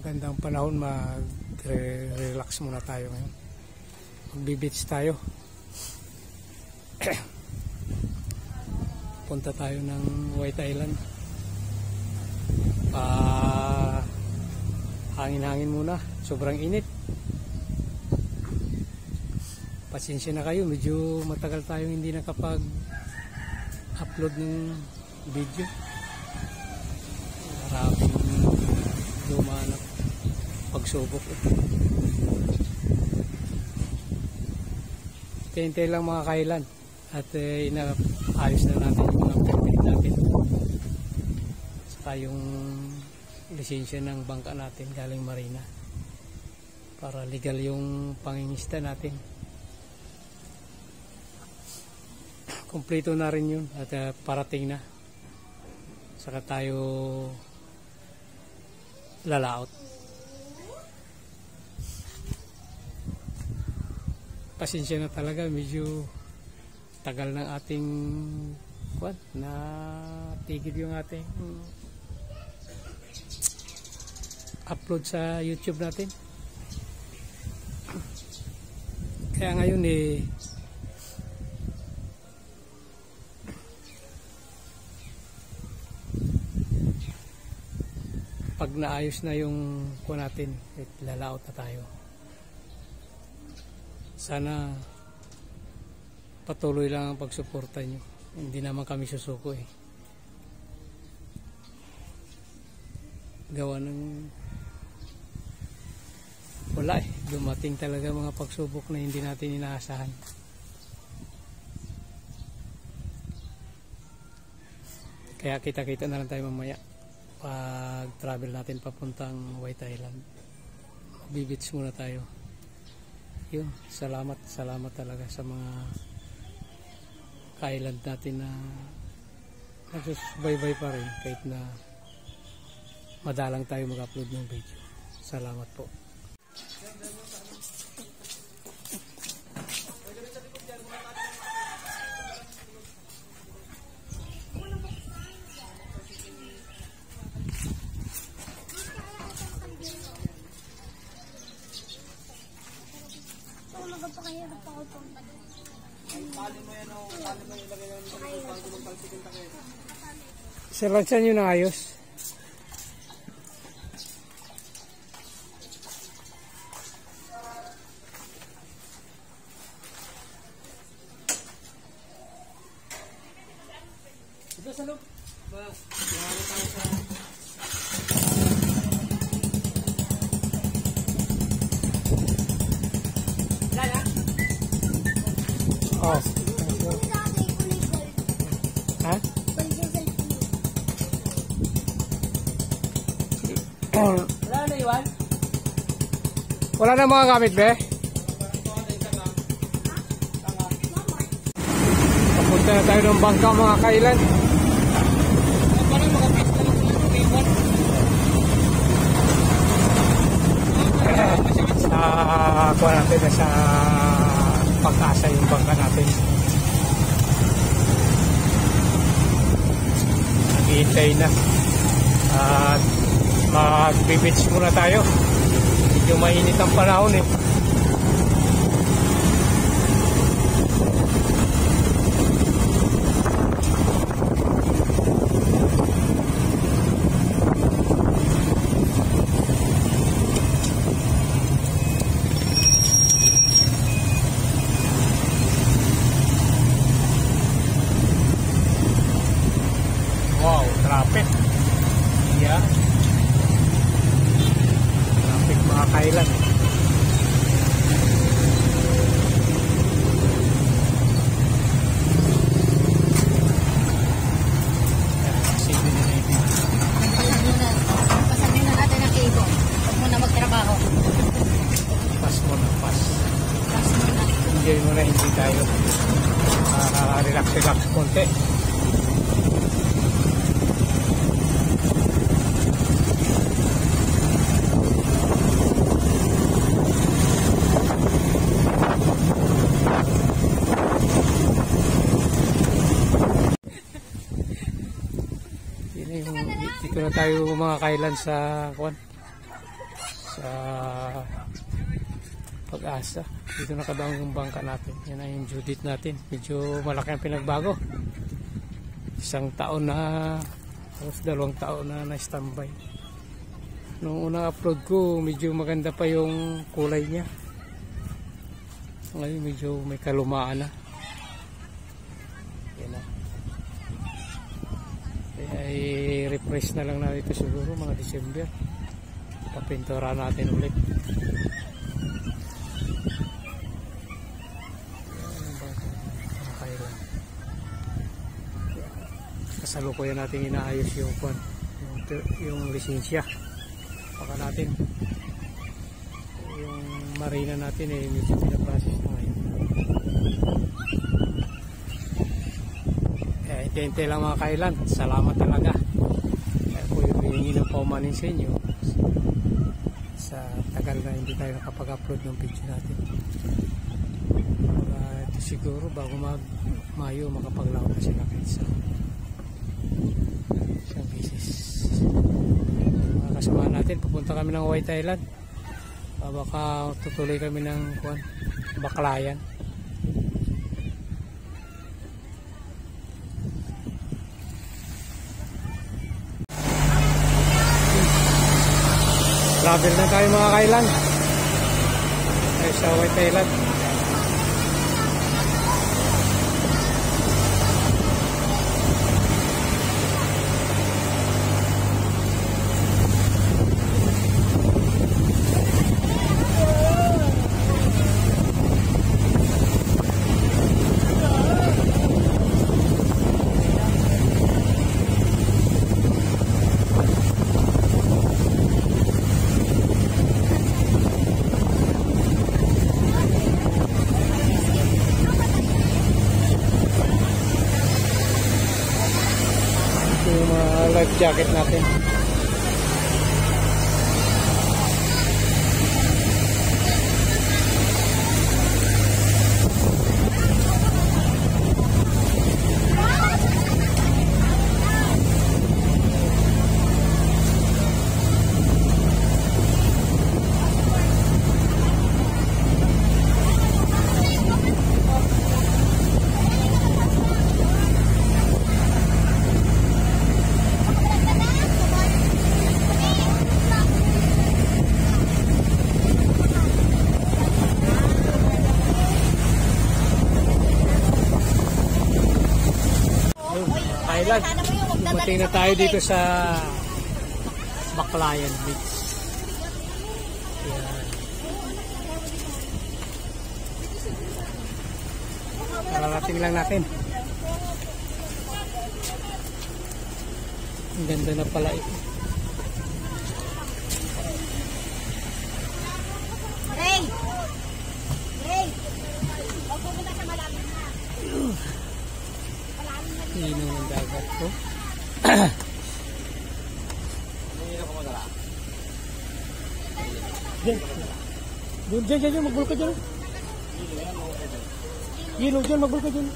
magandang panahon, mag-relax muna tayo ngayon. Magbe-beach tayo. Punta tayo ng White Island. Hangin-hangin muna, sobrang init. Pasensya na kayo, medyo matagal tayo hindi nakapag-upload ng video. Maraming lumanap pagsubok. Hintay lang mga kailan at inaayos na natin yung mga permit natin, saka yung lisensya ng bangka natin galing marina para legal yung pangingista natin. Kompleto na rin yun at parating na, saka tayo lalaot. Pasensya na talaga, medyo tagal ng ating na tigil yung ating upload sa YouTube natin. Kaya ngayon pag naayos na yung natin, lalaot na tayo. Sana patuloy lang ang pagsuporta nyo. Hindi naman kami susuko gawa ng wala dumating talaga mga pagsubok na hindi natin inaasahan. Kaya kita-kita na lang tayo mamaya pag travel natin papuntang White Island. Bibits muna tayo. Yun, salamat talaga sa mga ka-island natin na nagsusubaybay pa rin kahit na madalang tayo mag-upload ng video. Salamat po. Sirlansan nyo na ayos. Ito sa loob. Oh. Ha? Wala na iwan? Wala na mga gamit, be? Papunta na tayo ng bangka mga kailan. Kuha natin na sa Pag-asa yung bangka natin. Naghihintay na at mag-beach muna tayo. Medyo mainit ang panahon Wow, traffic. Yeah. Traffic mga kailan. Pasabihin na natin ang kaibo. Huwag mo na magtrabaho. Pas mo na, pas. Pas mo na. Enjoy mo na, hindi tayo. Relax konti. Dito na tayo mga kailan sa sa Pag-asa. Dito nakadaong yung bangka natin. Yan ang yung Judith natin. Medyo malaki ang pinagbago. 1 taon na, tapos 2 taon na na-standby. Nung unang upload ko, medyo maganda pa yung kulay niya. Ngayon medyo may kalumaan na. Yan na. Kaya i-refresh na lang natin ito siguro mga December. Papintura natin ulit. Kasalukuyan natin inaayos yung lisensya. Baka natin yung marina natin medyo pinaprocess na ngayon. Kaya hintay lang mga kailan. Salamat talaga. Kaya po yung hihingi ng paumanin sa inyo sa tagal na hindi tayo nakapag-upload ng video natin. Ito siguro bago Mayo makapaglawak na sila sa isang beses. Mga kasama natin, pupunta kami ng White Island. Baka tutuloy kami ng Baklayan. Travel na tayo mga kailan tayo sa White Island. Yung life jacket natin. Thailand. Dumating na tayo dito sa Baklayan Beach. Yan. Kararating lang natin. Ang ganda na pala ito. Hey! Hey! Huwag pumunta sa malalim na. Lino ng dagat ko. Diyan, magbulok ka dyan. Ilog dyan, magbulok ka dyan.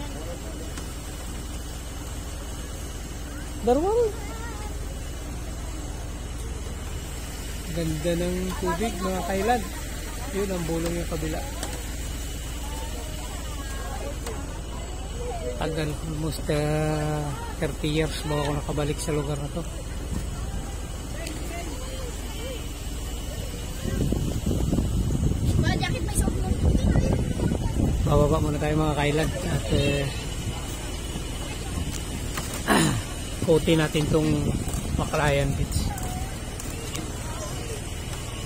Darwang. Ganda ng tubig mga kailan. Yun ang bulong yung kabila. Tagal, almost 30 years bago ako nakabalik sa lugar na to. Bababa muna tayo mga kailan at kote natin tong Baklayan Beach.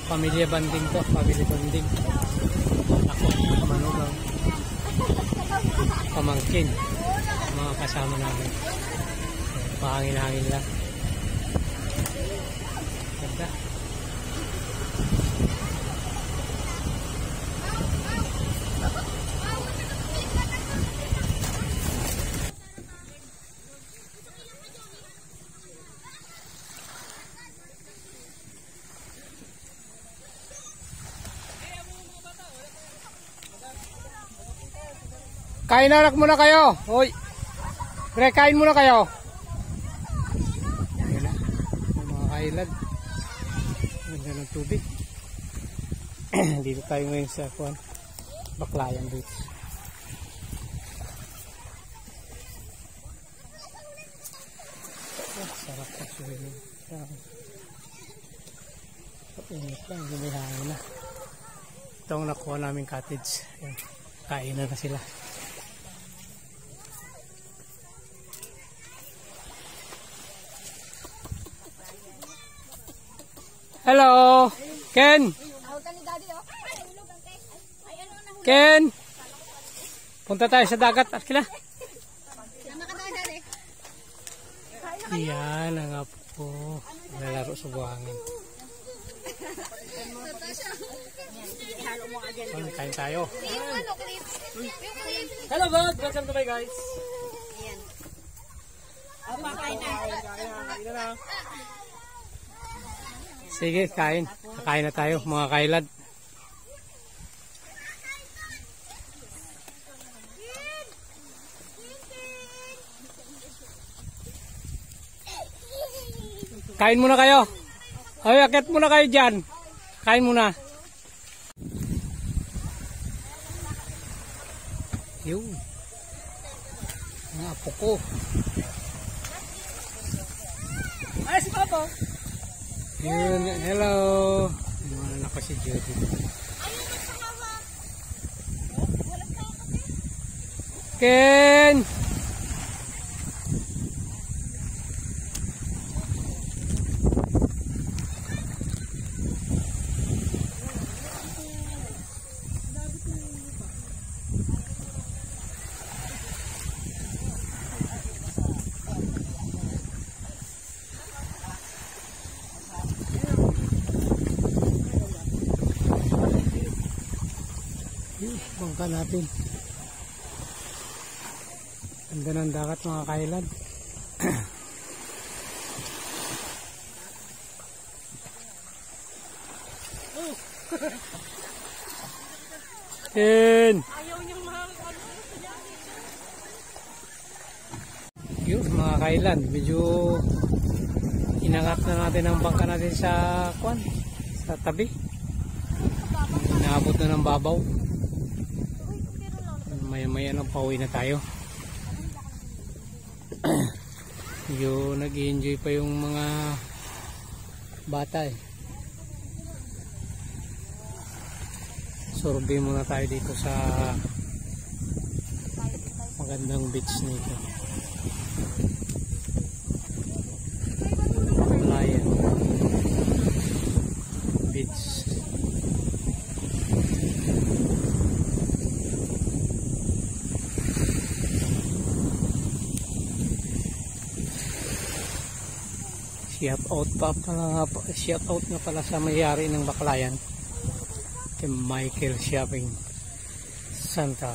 Pamilya banding to, family banding. Ako, kamanugang pamangkin, mga kasama namin. Pahangin-hangin lang. Ganda. Kain anak muna kayo. Hoy. Pre, kain muna kayo. Ayan na. Mga kailan. Ganda ng tubig. Dito tayo ngayon sa Baclayan Beach. Sarap na swimming. Init lang, lumihangin na. Ito ang nakuha namin cottage. Kain na sila. Hello! Ken! Ken! Punta tayo sa dagat. Arkila. Yan ang apo ko. Nalalaro sa buhangin. Kain tayo. Hello vlog! Welcome to my guys. Sige, kain. Kakain na tayo mga kailad. Kain muna kayo. Ay, akit muna kayo dyan. Kain muna. Yun. Ang apo ko. Ay, si Papa. Yun, hello. Yung anak ko si Judy. Ken! Bangka natin. Ganda ng dagat mga kailad. Ken! Yun mga kailan, medyo inangat na natin ang bangka natin sa tabi. Inaabot na ng babaw. Maya-maya lang pauwi na tayo. Yung nag-i-enjoy pa yung mga bata eh. Survey muna tayo dito sa magandang beach nito. Baclayan Beach. Shout out nga pala sa may-ari ng Baclayan, kay Michael Shopping Santa.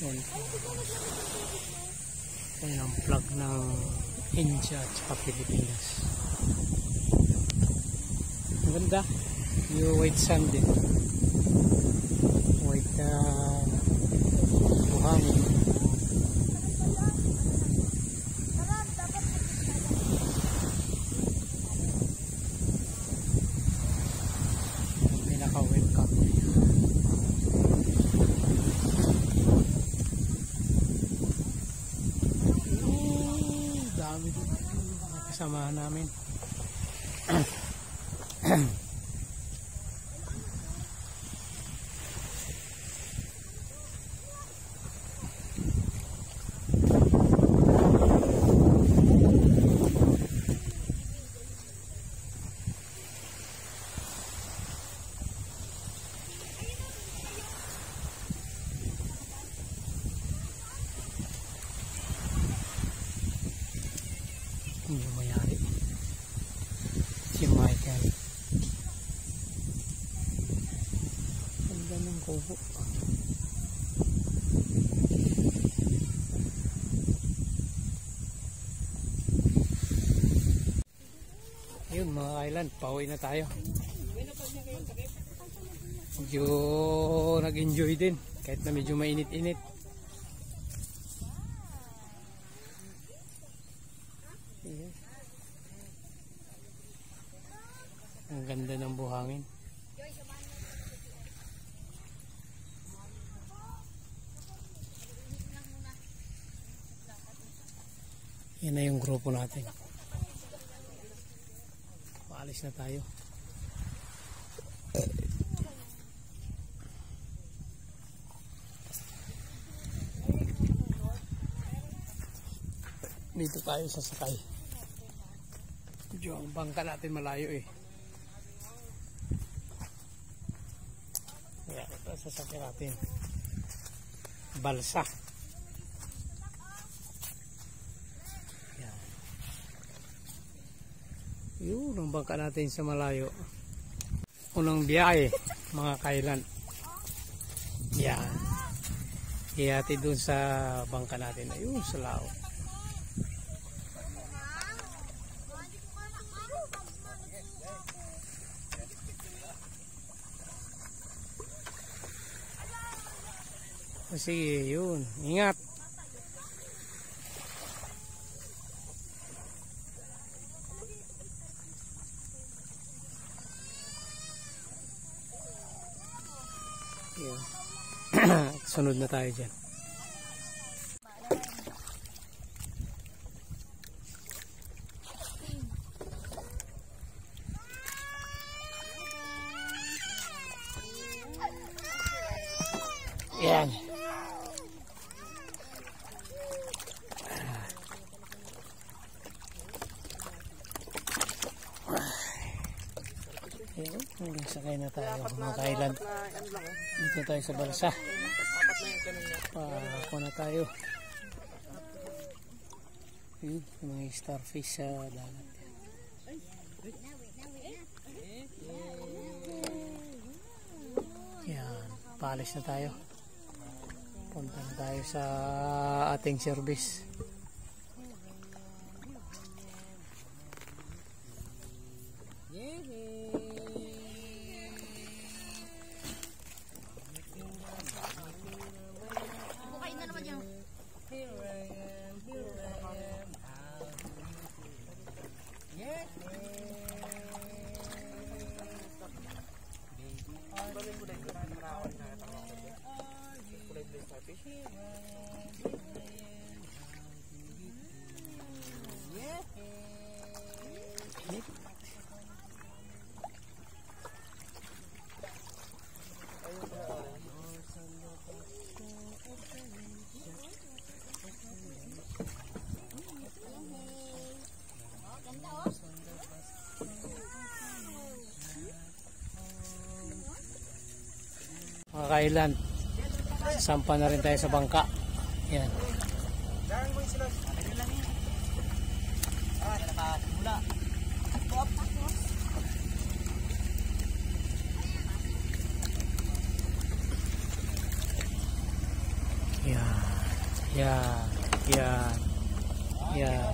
Yan ang plug ng India at saka Pilipinas. Ang ganda yung white sand din, white buhangin. Pinaka-welcome. Dami dito mga kasamahan namin. Yung mayari si Michael. Ang ganang kubo. Yun mga island, pauwi na tayo. Medyo nag-enjoy din kahit na medyo mainit-init. buhangin. Yan na yung grupo natin. Paalis na tayo. Dito tayo sasakay. Medyo ang bangka natin malayo eh. Kaya ito sasakay natin. Balsa. Yan. Yun ang bangka natin sa malayo. Unang biyahe mga kailan. Yan. Ihati dun sa bangka natin. Ayun sa lao. Sige, yun. Ingat. Yun. Sunod na tayo dyan. Yan. Hanggang sakay na tayo mga kailan. Dito tayo sa balsa. Pako na tayo. Yun, mga starfish sa dagat. Yan, paalis na tayo. Punta na tayo sa ating service. Mga kailan, sampa na rin tayo sa bangka. Yan. Yan. Yan. Yan. Yan.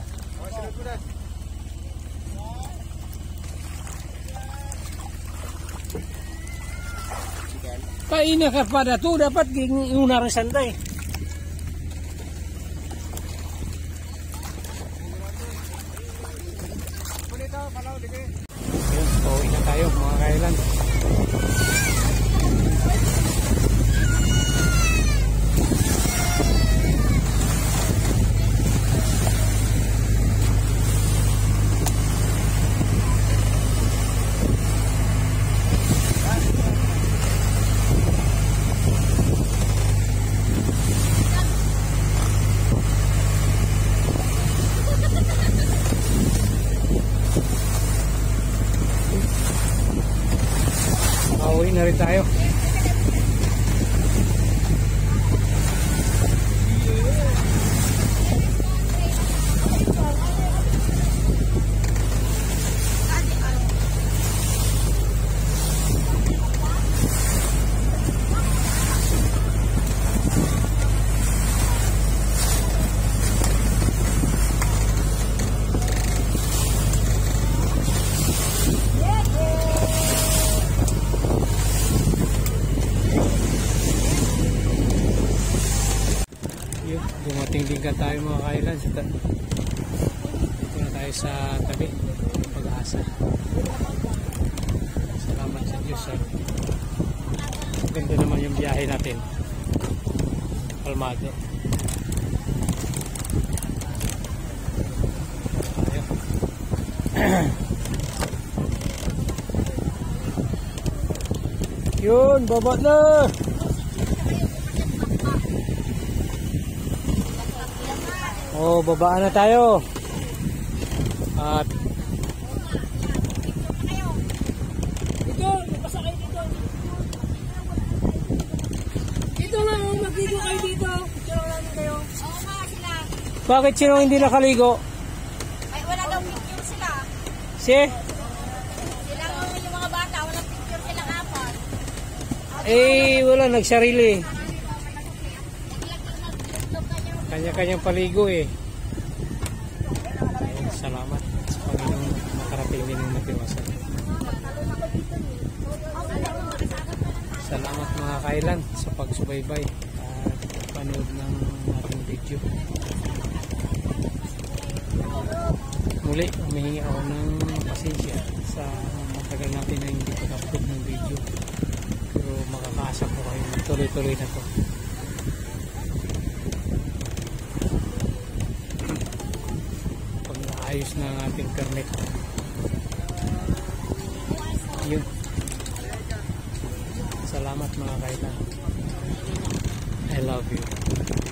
Kaina ka pada tu dapat nguna santai. Yun, pauwi na tayo mga kailan. Pauwi na rin tayo. Dumating din ka tayo mga kailan. Dito na tayo sa tabi. Pag-asa. Salamat Diyos sir. Ganda naman yung biyahe natin. Kalmado. Yun, baba na. Oh, babaan na tayo. At Dito, ipasa kayo dito. Dito nga, magdigo kayo dito. Picture namin kayo. Oo nga, sila. bakit sino hindi nakaligo? Ay, wala daw picture sila. Si? Sila nga yung mga bata, wala picture sila apat. Wala, nagsarili. Kanya-kanyang paligo eh. Ayun, salamat sa Panginoon makarating din ng matiwasan. Salamat mga kailan sa pagsubaybay at panood ng ating video. Muli, humihingi ako ng pasensya sa matagal natin na hindi pag-upload ng video. Pero makakaasa ko kayo tuloy-tuloy na to. Pag naayos na ang ating permit. Yun. Salamat mga kailan. I love you.